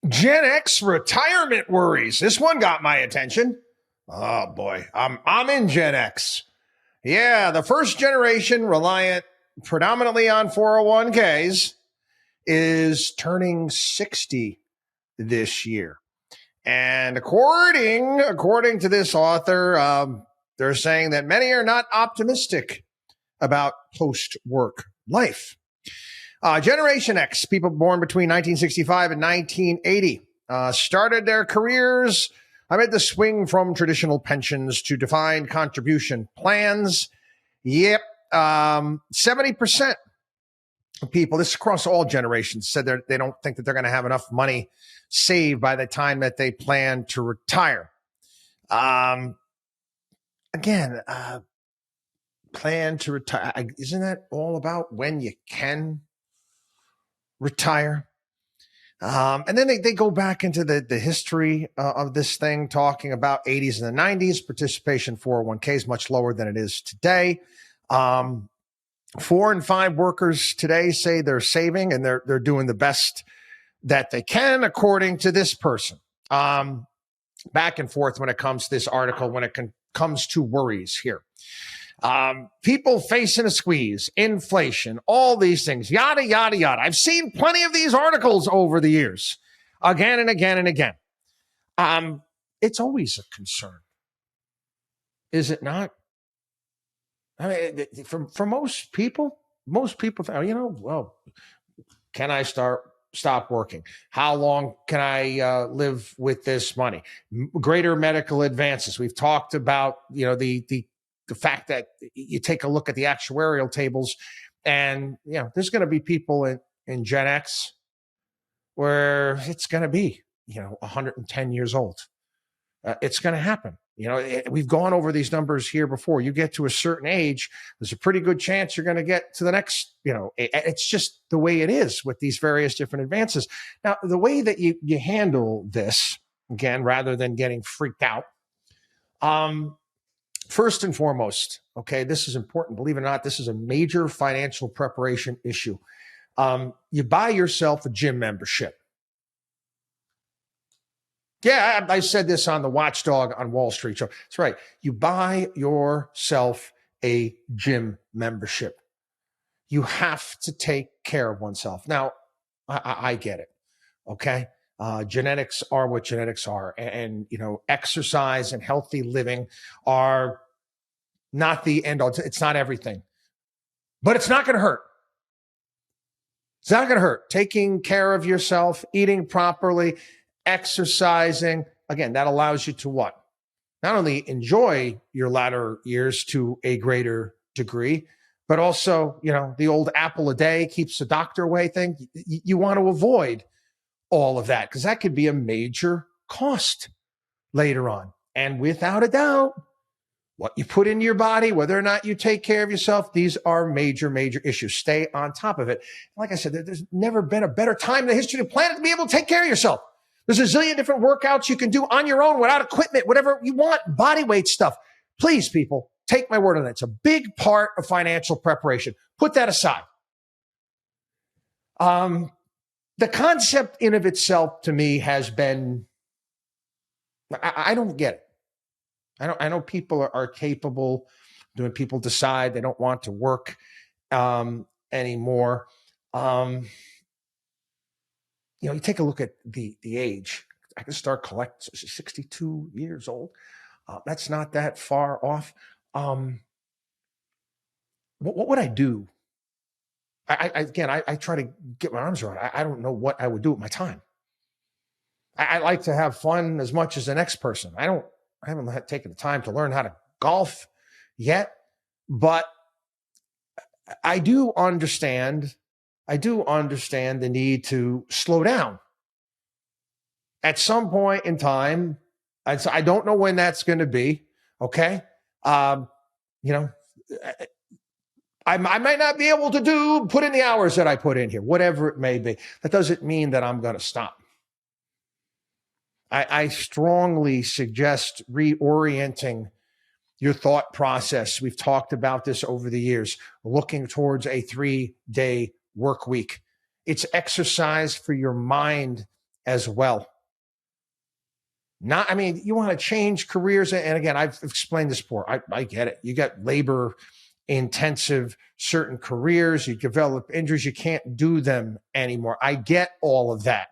Gen X retirement worries. This one got my attention. Oh boy, I'm in Gen X. Yeah, the first generation reliant predominantly on 401ks is turning 60 this year. And according to this author, they're saying that many are not optimistic about post-work life. Generation X, people born between 1965 and 1980, started their careers amid the swing from traditional pensions to defined contribution plans. Yep, 70% of people, this is across all generations, said they don't think that they're going to have enough money saved by the time that they plan to retire. Again, plan to retire. Isn't that all about when you can retire? And then they go back into the history of this thing, talking about 80s and the 90s. Participation 401k is much lower than it is today. 4 in 5 workers today say they're saving and they're doing the best that they can, according to this person. Back and forth when it comes to this article, when it comes to worries here. People facing a squeeze, inflation, all these things, yada, yada, yada. I've seen plenty of these articles over the years, again and again and again. It's always a concern, is it not? I mean, for most people, well, can I stop working? How long can I live with this money? Greater medical advances. We've talked about, the fact that you take a look at the actuarial tables and, there's going to be people in Gen X where it's going to be, 110 years old. It's going to happen. We've gone over these numbers here before. You get to a certain age, there's a pretty good chance you're going to get to the next, it's just the way it is with these various different advances. Now, the way that you handle this, again, rather than getting freaked out, first and foremost, okay, this is important. Believe it or not, this is a major financial preparation issue. You buy yourself a gym membership. Yeah, I said this on the WatchDog on Wall Street show. That's right. You buy yourself a gym membership. You have to take care of oneself. Now, I get it. Okay. Genetics are what genetics are. And exercise and healthy living are not the end all. It's not everything. But it's not going to hurt. It's not going to hurt. Taking care of yourself, eating properly, exercising, again, that allows you to what? Not only enjoy your latter years to a greater degree, but also, the old apple a day keeps the doctor away thing. You want to avoid all of that because that could be a major cost later on. And without a doubt, what you put in your body, whether or not you take care of yourself, these are major, major issues. Stay on top of it. Like I said, there's never been a better time in the history of the planet to be able to take care of yourself. There's a zillion different workouts you can do on your own without equipment, whatever you want, body weight stuff. Please, people, take my word on that. It's a big part of financial preparation. Put that aside. The concept in of itself to me has been, I don't get it. I know people are capable when people decide they don't want to work anymore. You take a look at the age. I can start collecting 62 years old. That's not that far off. What would I do? I try to get my arms around it. I don't know what I would do with my time. I like to have fun as much as the next person. I haven't taken the time to learn how to golf yet, but I do understand the need to slow down at some point in time. I don't know when that's going to be. Okay. I might not be able to put in the hours that I put in here, whatever it may be. That doesn't mean that I'm going to stop. I strongly suggest reorienting your thought process. We've talked about this over the years, looking towards a 3-day work week. It's exercise for your mind as well. Not, I mean, you want to change careers. And again, I've explained this before. I get it. You got labor intensive certain careers. You develop injuries. You can't do them anymore. I get all of that.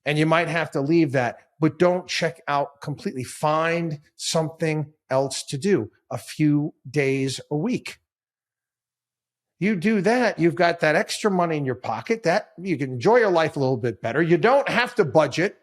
And you might have to leave that, but don't check out completely. Find something else to do a few days a week. You do that, you've got that extra money in your pocket that you can enjoy your life a little bit better. You don't have to budget.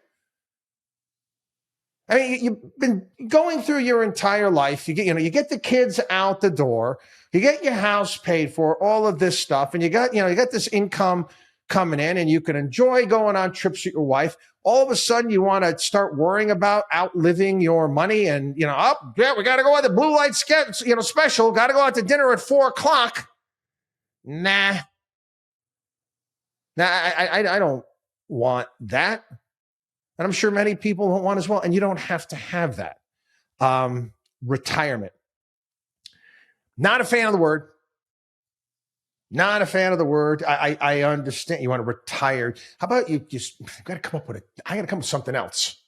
I mean, you've been going through your entire life. You get the kids out the door, you get your house paid for, all of this stuff, and you got this income coming in, and you can enjoy going on trips with your wife. All of a sudden, you want to start worrying about outliving your money, and we got to go on the blue light special. Got to go out to dinner at 4:00. Nah, I don't want that. And I'm sure many people don't want as well. And you don't have to have that. Retirement. Not a fan of the word. Not a fan of the word. I understand you want to retire. How about you just got to come up with I got to come up with something else.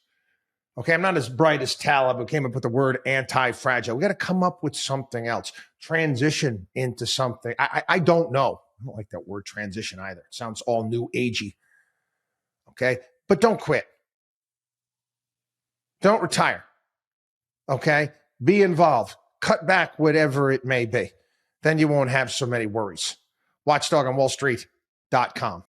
Okay, I'm not as bright as Taleb who came up with the word anti-fragile. We got to come up with something else. Transition into something. I don't know. I don't like that word transition either. It sounds all new agey. Okay, but don't quit. Don't retire. Okay, be involved. Cut back whatever it may be. Then you won't have so many worries. WatchDog on WallStreet.com.